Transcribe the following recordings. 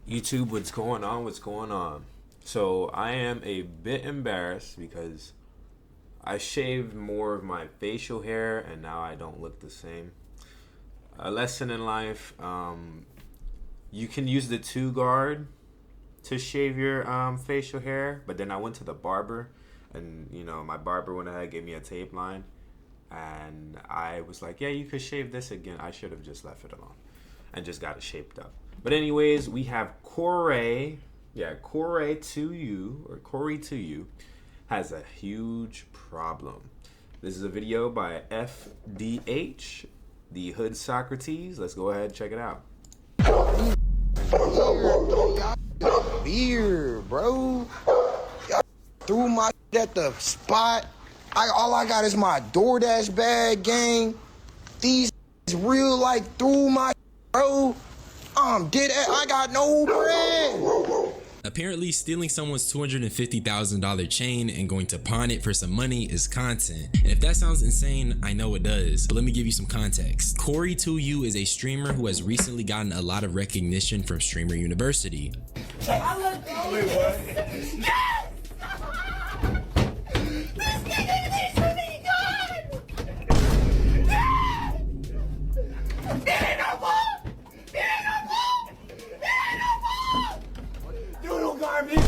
YouTube, what's going on? What's going on? So I am a bit embarrassed because I shaved more of my facial hair and now I don't look the same. A lesson in life, you can use the 2 guard to shave your facial hair, but then I went to the barber and my barber went ahead and gave me a tape line and I was like, yeah, you could shave this again. I should have just left it alone and just got it shaped up. But anyways, we have Corey2U or Corey2U has a huge problem. This is a video by FDH, the Hood Socrates. Let's go ahead and check it out. Beer, bro. Y'all threw my at the spot. All I got is my DoorDash bag, gang. These real threw my bro. I got no bread. Apparently, stealing someone's $250,000 chain and going to pawn it for some money is content. And if that sounds insane, I know it does. But let me give you some context. Corey2U is a streamer who has recently gotten a lot of recognition from Streamer University. I look Wait, what? Yes! This nigga needs to be gone! Yes! It ain't no more! It ain't no more! It ain't no more! Doodle garbage!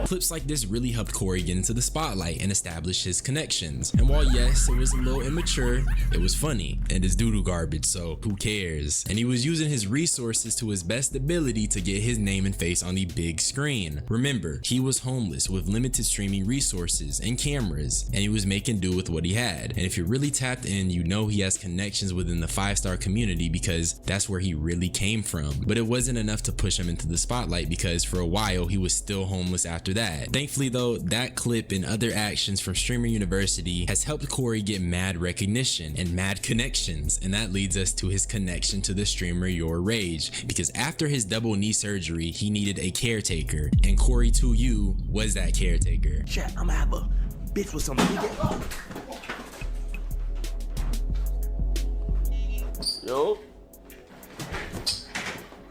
Clips like this really helped Corey get into the spotlight and establish his connections. And while yes, it was a little immature, it was funny and it's doodle garbage, so who cares? And he was using his resources to his best ability to get his name and face on the big screen. Remember, he was homeless with limited streaming resources and cameras, and he was making do with what he had. And if you're really tapped in, you know he has connections within the 5-star community because that's where he really came from. But it wasn't enough to push him into the spotlight because for a while he was still homeless after that. Thankfully though, that clip and other actions from Streamer University has helped Corey get mad recognition and mad connections, and that leads us to his connection to the streamer Your Rage, because after his double knee surgery he needed a caretaker, and Corey2U was that caretaker. Chat, I'ma have a bitch with some nigga. Yo.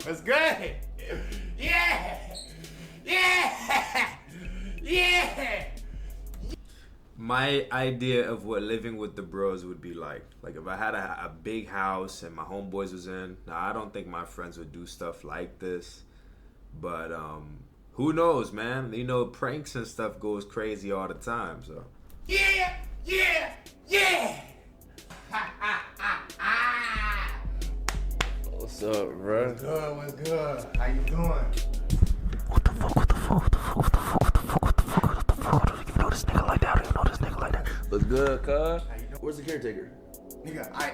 That's good. Yeah. Yeah. Yeah. My idea of what living with the bros would be like if I had a big house and my homeboys was in. Now I don't think my friends would do stuff like this, but who knows, man? Pranks and stuff goes crazy all the time. So yeah. What's up, bro? What's good? How you doing? What the fuck? You know this nigga like that. What's good, cuz? Where's the caretaker? Nigga, I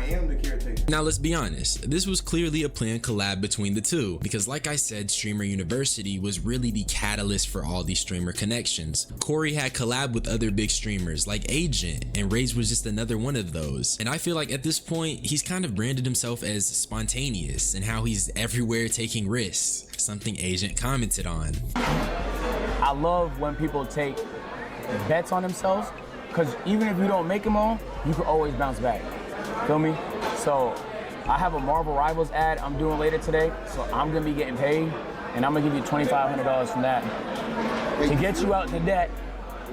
am the caretaker. Now let's be honest, this was clearly a planned collab between the two, because like I said, Streamer University was really the catalyst for all these streamer connections. Corey had collabed with other big streamers like Agent, and Rage was just another one of those. And I feel like at this point, he's kind of branded himself as spontaneous and how he's everywhere taking risks, something Agent commented on. I love when people take bets on themselves, because even if you don't make them all, you can always bounce back. Feel me? So I have a Marvel Rivals ad I'm doing later today, so I'm gonna be getting paid, and I'm gonna give you $2,500 from that to get you out the debt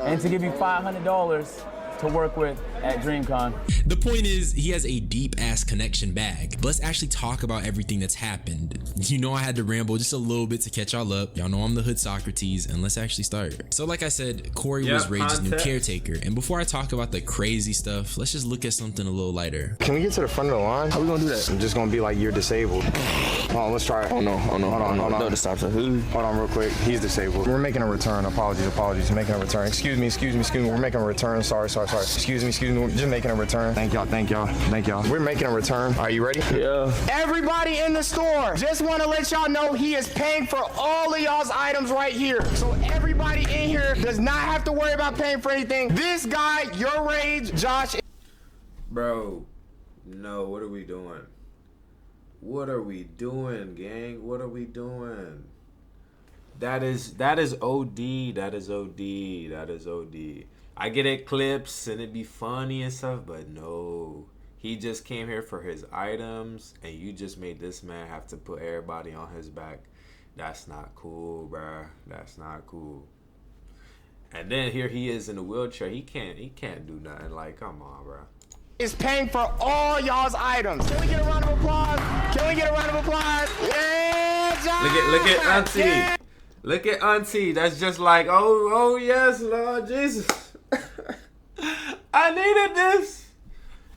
and to give you $500 to work with at DreamCon. The point is, he has a deep ass connection bag. But let's actually talk about everything that's happened. You know I had to ramble just a little bit to catch y'all up. Y'all know I'm the Hood Socrates, and let's actually start. So like I said, Corey was Rage's new caretaker. And before I talk about the crazy stuff, let's just look at something a little lighter. Can we get to the front of the line? How we gonna do that? I'm just gonna be like, you're disabled. Hold on, let's try it. Oh no. Hold on. No, to stop. Hold on real quick. He's disabled. We're making a return. Apologies. Making a return. Excuse me. We're making a return. Sorry. Excuse me. We're just making a return. Thank y'all. We're making a return. Are you ready? Yeah. Everybody in the store, just want to let y'all know he is paying for all of y'all's items right here. So everybody in here does not have to worry about paying for anything. This guy, Your Rage, Josh. bro, no, what are we doing? What are we doing, gang? What are we doing? That is OD. That is OD. I get it, clips and it be funny and stuff, but no, He just came here for his items, and you just made this man have to put everybody on his back. That's not cool, bruh. That's not cool. And then here he is in a wheelchair. He can't do nothing. Like, come on, bruh. Is paying for all y'all's items. Can we get a round of applause? Can we get a round of applause? Yeah, John! Look at Auntie. Yeah. Look at Auntie. That's just like, oh yes, Lord Jesus. I needed this.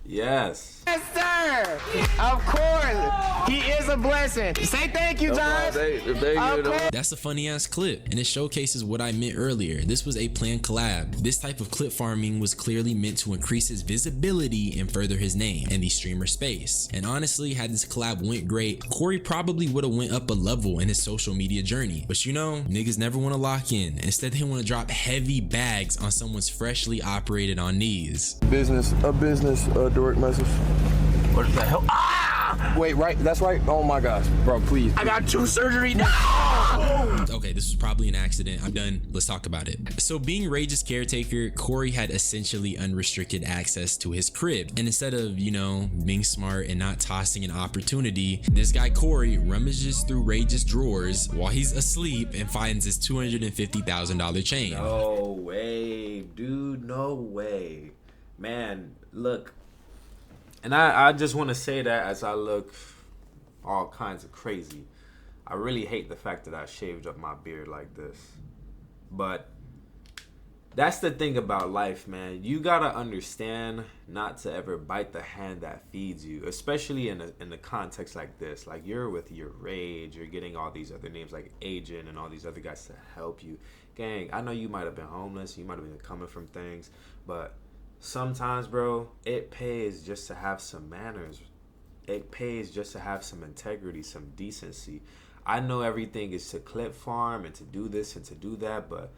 Yes. Yes, sir. Of course. He is a blessing. Say thank you, John. That's a funny ass clip, and it showcases what I meant earlier. This was a planned collab. This type of clip farming was clearly meant to increase his visibility and further his name in the streamer space. And honestly, had this collab went great, Corey probably would have went up a level in his social media journey. But you know, niggas never want to lock in. Instead, they want to drop heavy bags on someone's freshly operated on knees. A business direct message. What the hell? Ah! Wait, right? That's right. Oh my gosh, bro, please. I got 2 surgery now. Okay, this was probably an accident. I'm done. Let's talk about it. So being Rage's caretaker, Corey had essentially unrestricted access to his crib. And instead of, you know, being smart and not tossing an opportunity, this guy Corey rummages through Rage's drawers while he's asleep and finds his $250,000 chain. No way, dude. No way. Man, look. And I just want to say that as I look all kinds of crazy. I really hate the fact that I shaved up my beard like this. But that's the thing about life, man. You gotta understand not to ever bite the hand that feeds you, especially in the context like this. Like, you're with your Rage, you're getting all these other names like Agent and all these other guys to help you. Gang, I know you might have been homeless, you might have been coming from things, but sometimes, bro, it pays just to have some manners. It pays just to have some integrity, some decency. I know everything is to clip farm and to do this and to do that, but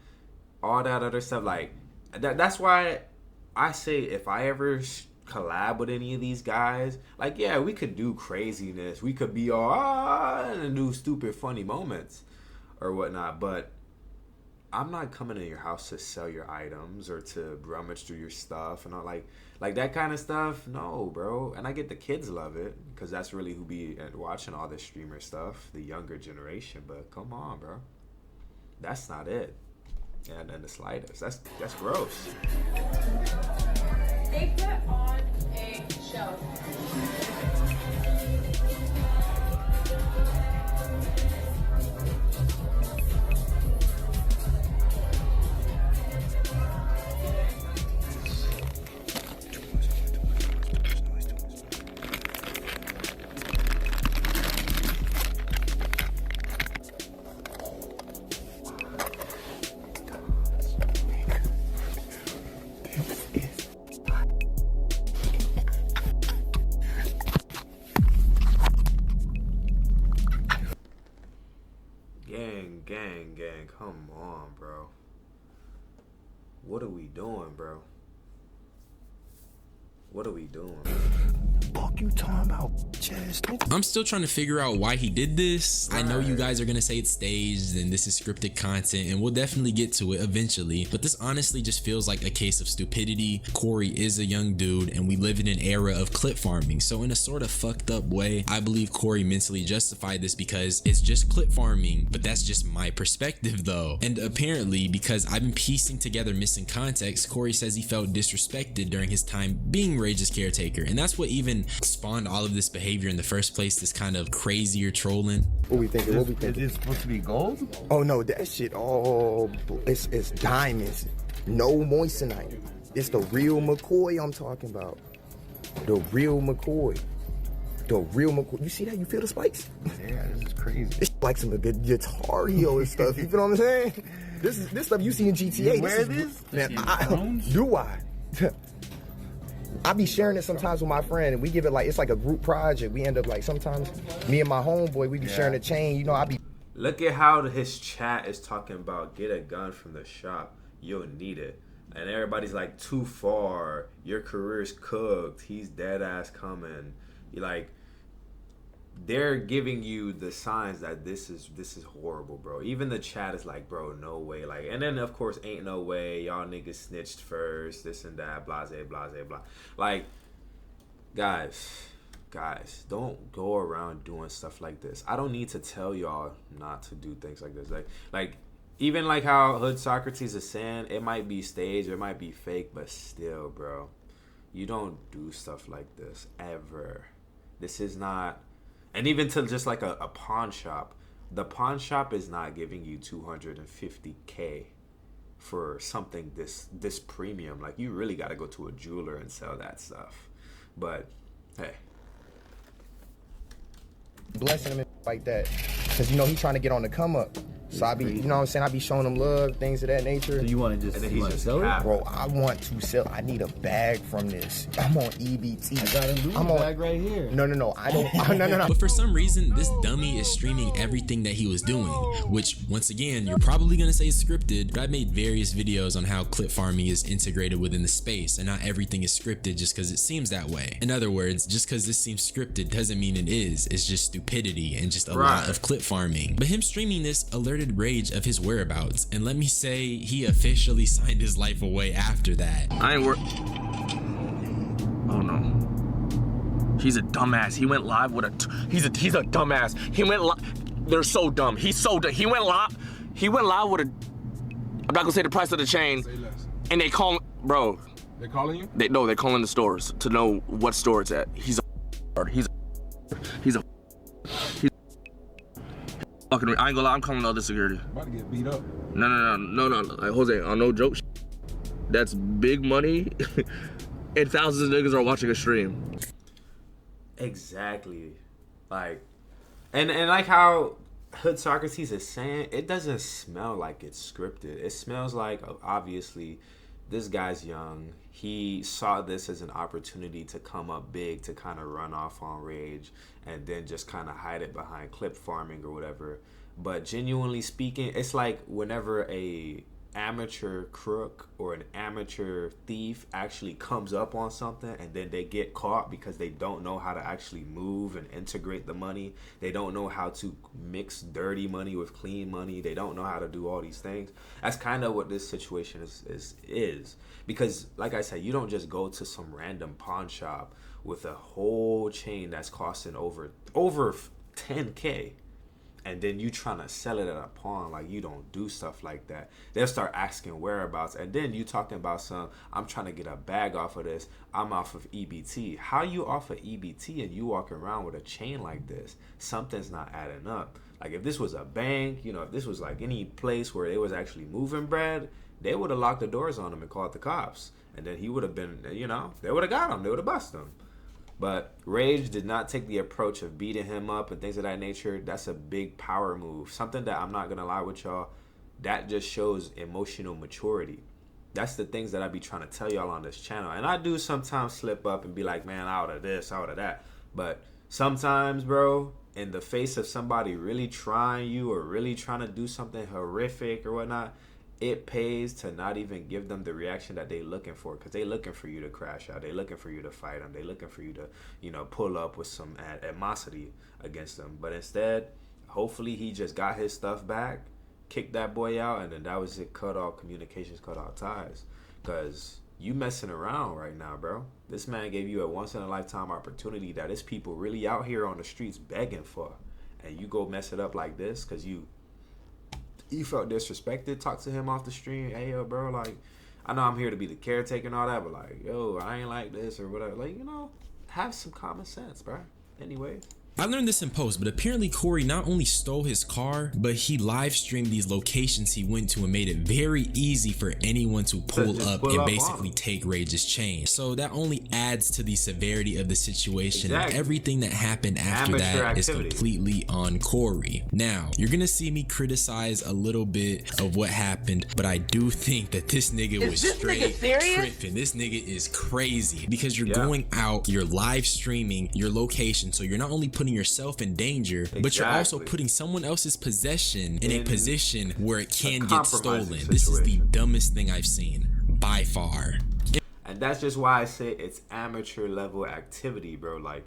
all that other stuff, like, that's why I say if I ever collab with any of these guys, like, yeah, we could do craziness. We could be all, and do stupid, funny moments or whatnot, but I'm not coming to your house to sell your items or to rummage through your stuff and all, like that kind of stuff. No, bro. And I get the kids love it because that's really who be watching all this streamer stuff, the younger generation. But come on, bro. That's not it. And in the slightest. That's gross. They put on a show. Gang, come on, bro. What are we doing, bro? What are we doing? Fuck you talking about, Chaz? I'm still trying to figure out why he did this. I know you guys are gonna say it's staged and this is scripted content, and we'll definitely get to it eventually, but this honestly just feels like a case of stupidity. Corey is a young dude and we live in an era of clip farming, so in a sort of fucked up way, I believe Corey mentally justified this because it's just clip farming, but that's just my perspective though. And apparently, because I've been piecing together missing context, Corey says he felt disrespected during his time being Rage's caretaker, and that's what even spawned all of this behavior in the first place, this kind of crazier trolling. What we thinking? Is it supposed to be gold? Oh no, that shit, it's diamonds. No moissanite. It's the real McCoy I'm talking about. The real McCoy. You see that? You feel the spikes? Yeah, this is crazy. It's like some good Guitar Hero and stuff. You feel what I'm saying? This stuff you see in GTA. You wear this? Man, do I? I be sharing it sometimes with my friend, and we give it like, it's like a group project. We end up like, sometimes me and my homeboy, we be sharing a chain. You know, I be. Look at how his chat is talking about get a gun from the shop. You'll need it. And everybody's like, too far. Your career's cooked. He's dead ass coming. You like, they're giving you the signs that this is horrible, bro. Even the chat is like, bro, no way. Like, and then of course, ain't no way. Y'all niggas snitched first, this and that, blase, blase, blah. Like, Guys, don't go around doing stuff like this. I don't need to tell y'all not to do things like this. Like even like how Hood Socrates is saying, it might be staged, it might be fake, but still, bro, you don't do stuff like this ever. This is not, and even to just like a pawn shop, the pawn shop is not giving you $250K for something this premium. Like, you really got to go to a jeweler and sell that stuff. But hey, blessing him like that, because you know he's trying to get on the come up. So I be, you know what I'm saying, I be showing him love, things of that nature. So you want to just sell it? Bro, I want to sell. I need a bag from this. I'm on EBT. I got a loot bag right here. No. I don't. No. But for some reason, this dummy is streaming everything that he was doing, which, once again, you're probably gonna say is scripted, but I've made various videos on how clip farming is integrated within the space, and not everything is scripted just because it seems that way. In other words, just because this seems scripted doesn't mean it is. It's just stupidity and just a lot of clip farming. But him streaming this alerted Rage of his whereabouts, and let me say, he officially signed his life away after that. I ain't Oh no. He's a dumbass. He went live with he's a dumbass. He went they're so dumb. He's so dumb. He went live with I'm not gonna say the price of the chain. Say less. And they call They calling you? they're calling the stores to know what store it's at. Fucking, I ain't gonna lie, I'm calling all the security. About to get beat up. No. Like, Jose, on no joke, that's big money, and thousands of niggas are watching a stream. Exactly. Like, and like how Hood Socrates is saying, it doesn't smell like it's scripted. It smells like, obviously, this guy's young. He saw this as an opportunity to come up big, to kind of run off on Rage, and then just kind of hide it behind clip farming or whatever. But genuinely speaking, it's like whenever a amateur crook or an amateur thief actually comes up on something and then they get caught because they don't know how to actually move and integrate the money. They don't know how to mix dirty money with clean money. They don't know how to do all these things. That's kind of what this situation is. Because like I said, you don't just go to some random pawn shop with a whole chain that's costing over 10K. And then you trying to sell it at a pawn. Like, you don't do stuff like that. They'll start asking whereabouts. And then you talking about I'm trying to get a bag off of this. I'm off of EBT. How you off of EBT and you walking around with a chain like this? Something's not adding up. Like, if this was a bank, you know, if this was like any place where they was actually moving bread, they would have locked the doors on him and called the cops. And then he would have been, you know, they would have got him. They would have busted him. But Rage did not take the approach of beating him up and things of that nature. That's a big power move. Something that, I'm not going to lie with y'all, that just shows emotional maturity. That's the things that I be trying to tell y'all on this channel. And I do sometimes slip up and be like, man, out of this, out of that. But sometimes, bro, in the face of somebody really trying you or really trying to do something horrific or whatnot, it pays to not even give them the reaction that they looking for, because they looking for you to crash out. They looking for you to fight them. They looking for you to, you know, pull up with some animosity against them. But instead, hopefully he just got his stuff back, kicked that boy out, and then that was it. Cut all communications, cut all ties. Because you messing around right now, bro. This man gave you a once-in-a-lifetime opportunity that is people really out here on the streets begging for. And you go mess it up like this because you felt disrespected. Talk to him off the stream. Hey, yo, bro, like, I know I'm here to be the caretaker and all that, but like, yo, I ain't like this or whatever. Like, you know, have some common sense, bro. Anyway. I learned this in post, but apparently Corey not only stole his car, but he live streamed these locations he went to and made it very easy for anyone to pull up and basically take Rage's chain. So that only adds to the severity of the situation. Exactly. Everything that happened after that is completely on Corey. Now, you're gonna see me criticize a little bit of what happened, but I do think that this nigga was straight tripping. This nigga is crazy because you're going out, you're live streaming your location, so you're not only putting yourself in danger, but you're also putting someone else's possession in a position where it can get stolen. This is the dumbest thing I've seen by far. And that's just why I say it's amateur level activity, bro. Like,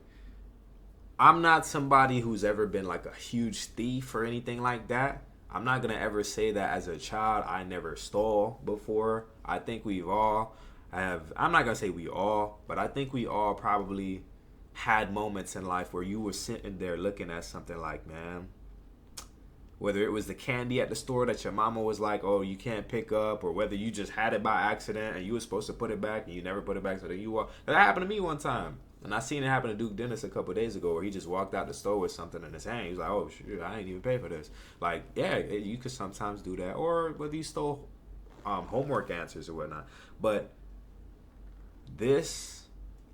I'm not somebody who's ever been like a huge thief or anything like that. I'm not gonna ever say that as a child I never stole before. I think we've all have, I'm not gonna say we all, but I think we all probably had moments in life where you were sitting there looking at something like, man, whether it was the candy at the store that your mama was like, oh, you can't pick up, or whether you just had it by accident and you were supposed to put it back and you never put it back, so then you walk. That happened to me one time. And I seen it happen to Duke Dennis a couple of days ago, where he just walked out the store with something in his hand. He was like, oh, shoot, I ain't even pay for this. Like, yeah, you could sometimes do that. Or whether you stole homework answers or whatnot. But this,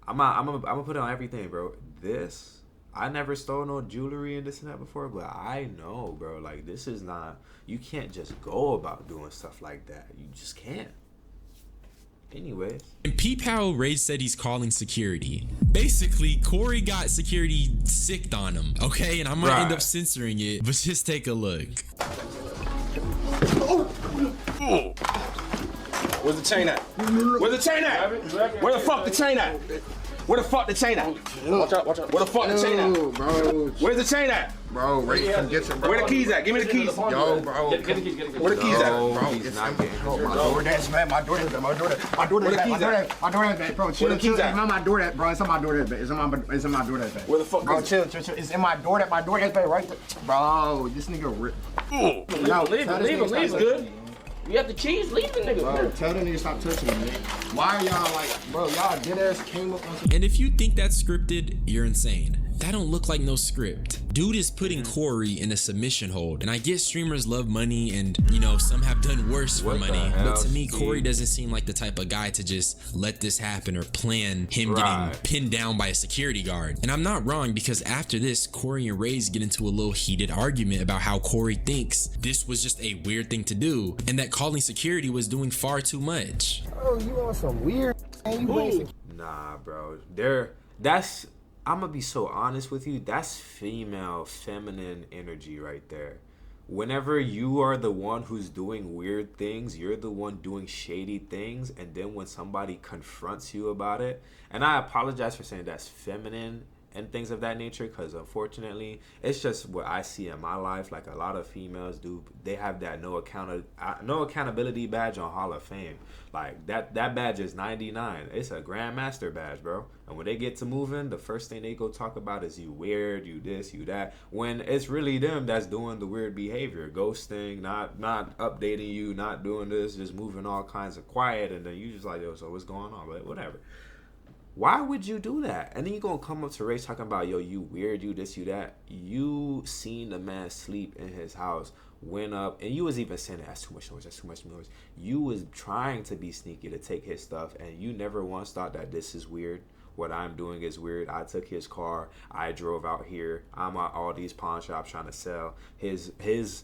I'm gonna put it on everything, bro. This, I never stole no jewelry and this and that before, but I know, bro, like, this is not, you can't just go about doing stuff like that. You just can't. Anyways. And peep how Rage said he's calling security. Basically, Corey got security sicked on him, okay? And I might end up censoring it, but just take a look. Where's the chain at? Where's the chain at? Where the fuck the chain at? Where the fuck the chain at? Watch out, watch out. Where the fuck the chain at? Bro. Where's the chain at? Bro, Ray, come get your bro. Where the keys at? Give me the keys. Yo, bro. Get the keys, get the keys. Where the keys at? Bro, it's not getting home. My DoorDash, man. My DoorDash back. My DoorDash back, bro. Chill, chill. It's on my DoorDash, bro. It's on my DoorDash back. It's on my DoorDash back. Where the fuck? Bro, chill. It's in my DoorDash back right there. Bro, this nigga rip. Yo, leave good. You have the keys, leave the nigga. Bro, tell the nigga stop touching me, man. Why are y'all like, bro, y'all dead ass came up on some. And if you think that's scripted, you're insane. That don't look like no script. Dude is putting Corey in a submission hold. And I get streamers love money and, you know, some have done worse for money. But to me, Corey doesn't seem like the type of guy to just let this happen or plan him getting pinned down by a security guard. And I'm not wrong, because after this, Corey and Ray's get into a little heated argument about how Corey thinks this was just a weird thing to do and that calling security was doing far too much. Oh, you on some weird thing? Nah, bro. That's, I'm gonna be so honest with you, that's female feminine energy right there. Whenever you are the one who's doing weird things, you're the one doing shady things, and then when somebody confronts you about it, and I apologize for saying that's feminine and things of that nature, because unfortunately it's just what I see in my life. Like, a lot of females do, they have that no accountability badge on Hall of Fame. Like, that badge is 99. It's a grandmaster badge, bro. And when they get to moving, the first thing they go talk about is you weird, you this, you that, when it's really them that's doing the weird behavior, ghosting, not updating you, not doing this, just moving all kinds of quiet. And then you just like, yo, so what's going on? But whatever. Why would you do that? And then you gonna come up to Ray talking about, yo, you weird, you this, you that. You seen the man sleep in his house, went up, and you was even saying, that's too much noise, that's too much noise. You was trying to be sneaky to take his stuff, and you never once thought that this is weird. What I'm doing is weird. I took his car, I drove out here, I'm at all these pawn shops trying to sell his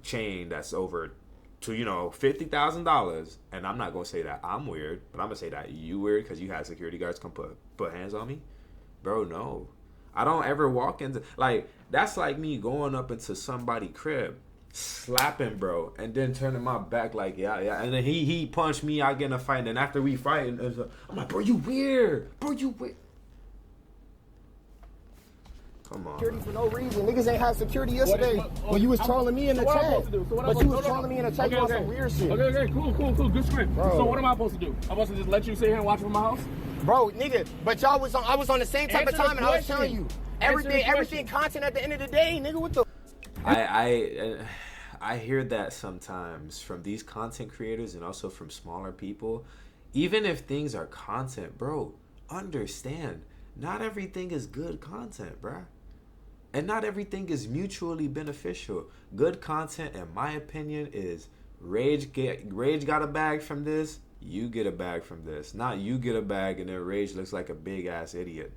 chain that's over to, you know, $50,000, and I'm not gonna say that I'm weird, but I'm gonna say that you weird because you had security guards come put hands on me, bro. No, I don't ever walk into, like, that's like me going up into somebody's crib, slapping bro, and then turning my back like yeah, and then he punched me, I get in a fight, and after we fight, I'm like, bro, you weird, bro, you weird. Come on. Security for no reason. Niggas ain't had security yesterday when you was trolling me in the chat. But you was trolling me in the chat on some weird shit. Okay, cool. Good script. Bro. So what am I supposed to do? I'm supposed to just let you sit here and watch from my house? Bro, nigga, but y'all was on, I was on the same type of time, and I was telling you everything content at the end of the day, nigga. What the? I hear that sometimes from these content creators and also from smaller people. Even if things are content, bro, understand, not everything is good content, bruh. And not everything is mutually beneficial. Good content, in my opinion, is Rage got a bag from this, you get a bag from this. Not you get a bag and then Rage looks like a big ass idiot.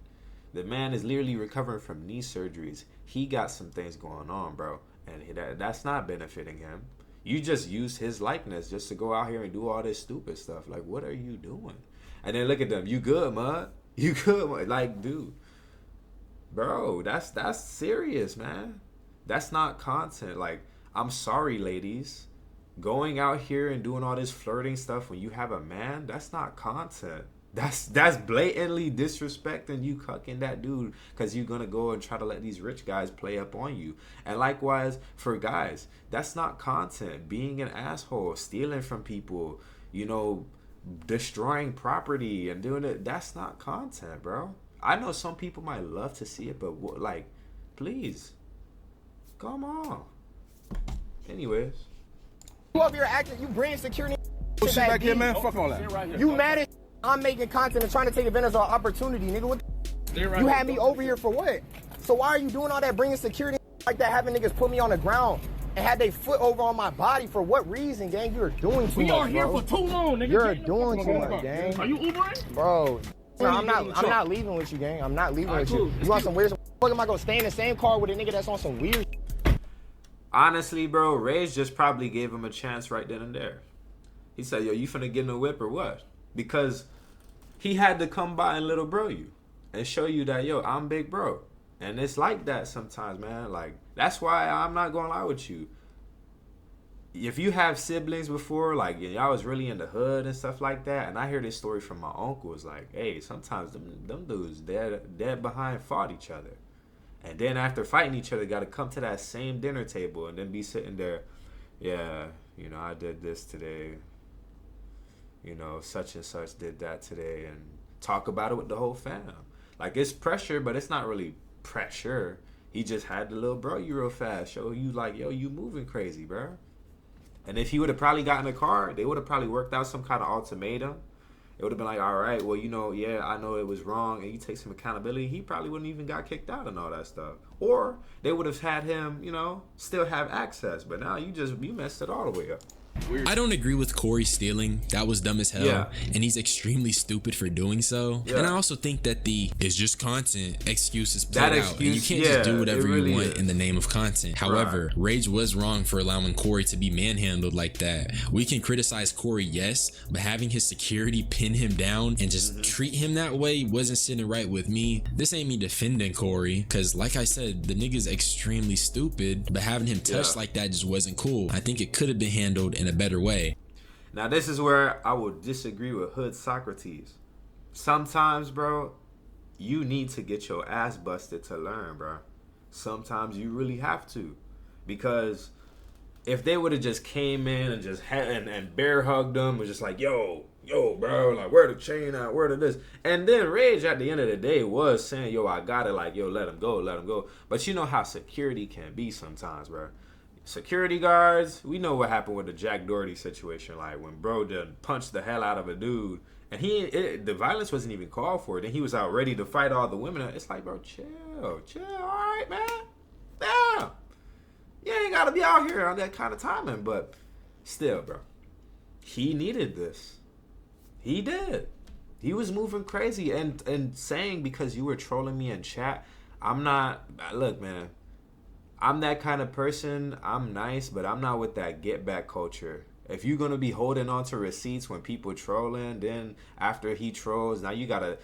The man is literally recovering from knee surgeries. He got some things going on, bro. And that's not benefiting him. You just use his likeness just to go out here and do all this stupid stuff. Like, what are you doing? And then look at them. You good, mud? You good, mud? Like, dude. Bro, that's serious, man. That's not content. Like, I'm sorry, ladies. Going out here and doing all this flirting stuff when you have a man, that's not content. That's blatantly disrespecting you, cucking that dude, because you're gonna go and try to let these rich guys play up on you. And likewise for guys, that's not content. Being an asshole, stealing from people, you know, destroying property and doing it, that's not content, bro. I know some people might love to see it, but like, please, come on. Anyways, You up here acting, you bring security. Shit back here, man. Fuck all that. You mad at I'm making content and trying to take advantage of our opportunity, nigga. What you had me over here for what? So why are you doing all that, bringing security like that, having niggas put me on the ground and had they foot over on my body for what reason, gang? You're doing too much, bro. We are here for too long, nigga. You're doing too much, gang. Are you Ubering? Bro, no, I'm not leaving with you, gang. I'm not leaving with you. You want some weird shit? Fuck, am I gonna stay in the same car with a nigga that's on some weird? honestly, bro, Rage just probably gave him a chance right then and there. He said, yo, you finna get in a whip or what? Because he had to come by and little bro you and show you that, yo, I'm big bro. And it's like that sometimes, man. Like, that's why I'm not gonna lie with you. If you have siblings before, like, y'all was really in the hood and stuff like that, and I hear this story from my uncle, it's like, hey, sometimes them dudes dead behind fought each other. And then after fighting each other, got to come to that same dinner table and then be sitting there, yeah, you know, I did this today. You know, such and such did that today, and talk about it with the whole fam. Like, it's pressure, but it's not really pressure. He just had the little bro you real fast, show you like, yo, you moving crazy, bro. And if he would have probably gotten a car, they would have probably worked out some kind of ultimatum. It would have been like, all right, well, you know, yeah, I know it was wrong, and you take some accountability. He probably wouldn't even got kicked out and all that stuff. Or they would have had him, you know, still have access. But now you messed it all the way up. Weird. I don't agree with Corey stealing. That was dumb as hell. Yeah. And he's extremely stupid for doing so. Yeah. And I also think that the "it's just content" excuse is played out. And you can't just do whatever you want in the name of content. However, Rage was wrong for allowing Corey to be manhandled like that. We can criticize Corey, yes, but having his security pin him down and just treat him that way wasn't sitting right with me. This ain't me defending Corey, because like I said, the nigga's extremely stupid, but having him touched like that just wasn't cool. I think it could have been handled in a better way. Now this is where I would disagree with Hood Socrates. Sometimes, bro, you need to get your ass busted to learn, bro. Sometimes you really have to, because if they would have just came in and just had and bear hugged them, was just like, yo, bro, like, where the chain at, where the this, and then Rage at the end of the day was saying, yo, I got it, like, yo, let him go. But you know how security can be sometimes, bro. Security guards, we know what happened with the Jack Doherty situation. Like, when bro done punched the hell out of a dude, and the violence wasn't even called for. Then he was out ready to fight all the women. It's like, bro, chill, all right, man. Damn, you ain't gotta be out here on that kind of timing. But still, bro, he needed this. He did. He was moving crazy and saying, because you were trolling me in chat, I'm not. Look, man. I'm that kind of person. I'm nice, but I'm not with that get back culture. If you're gonna be holding on to receipts when people trolling, then after he trolls, now you gotta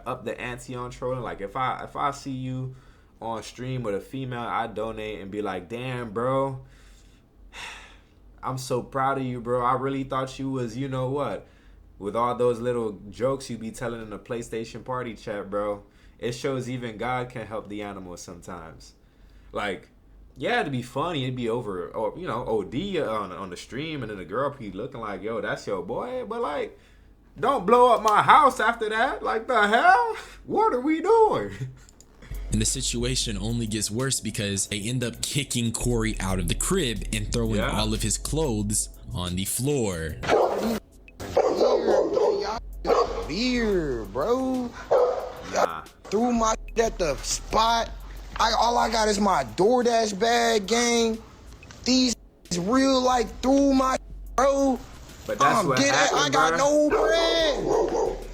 up the ante on trolling. Like, if I see you on stream with a female, I donate and be like, damn, bro, I'm so proud of you, bro. I really thought you was, you know what, with all those little jokes you be telling in the PlayStation party chat, bro. It shows even God can help the animals sometimes. Like, yeah, it'd be funny. It'd be over, or, you know, OD on the stream, and then the girl be looking like, yo, that's your boy. But, like, don't blow up my house after that. Like, the hell? What are we doing? And the situation only gets worse because they end up kicking Corey out of the crib and throwing all of his clothes on the floor. Weird, bro. Y'all threw my at the spot. All I got is my DoorDash bag, gang. These real like through my bro. But that's what happened, I got no bread.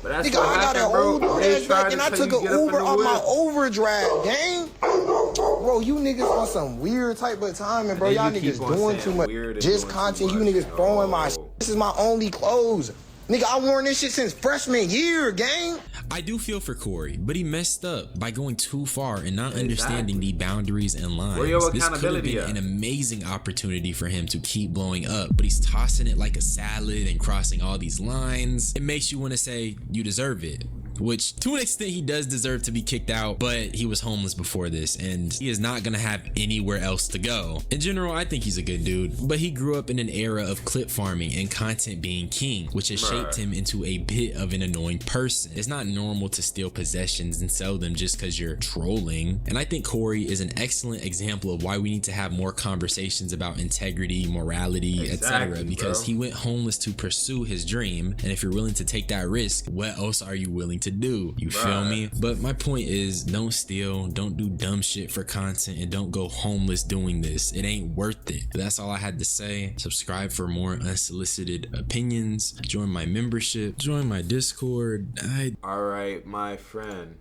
But that's nigga, what I got happened, an old DoorDash bag and I took an Uber off my overdraft, gang. Bro, you niggas on some weird type of timing, bro. Y'all niggas doing too much. Just content, you niggas throwing my shit. This is my only clothes. Nigga, I worn this shit since freshman year, gang. I do feel for Corey, but he messed up by going too far and not understanding the boundaries and lines. This could have been an amazing opportunity for him to keep blowing up, but he's tossing it like a salad and crossing all these lines. It makes you want to say, you deserve it. which to an extent he does deserve to be kicked out, but he was homeless before this and he is not gonna have anywhere else to go. In general, I think he's a good dude, but he grew up in an era of clip farming and content being king, which has shaped him into a bit of an annoying person. It's not normal to steal possessions and sell them just because you're trolling. And I think Corey is an excellent example of why we need to have more conversations about integrity, morality, etc. Because he went homeless to pursue his dream, and if you're willing to take that risk, what else are you willing to do? You feel me? But my point is, don't steal, don't do dumb shit for content, and don't go homeless doing this. It ain't worth it. That's all I had to say. Subscribe for more unsolicited opinions, join my membership, join my Discord. All right, my friend,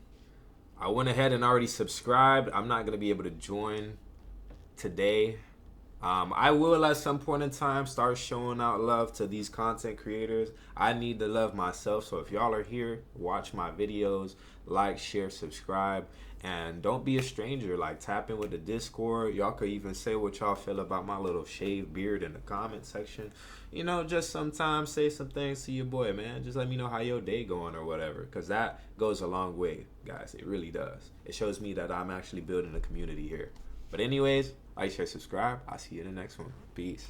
I went ahead and already subscribed. I'm not gonna be able to join today. I will at some point in time start showing out love to these content creators. I need the love myself, so if y'all are here, watch my videos, like, share, subscribe, and don't be a stranger. Like, tap in with the Discord. Y'all could even say what y'all feel about my little shaved beard in the comment section. You know, just sometimes say some things to your boy, man. Just let me know how your day going or whatever, because that goes a long way, guys. It really does. It shows me that I'm actually building a community here. But anyways, like, share, subscribe. I'll see you in the next one. Peace.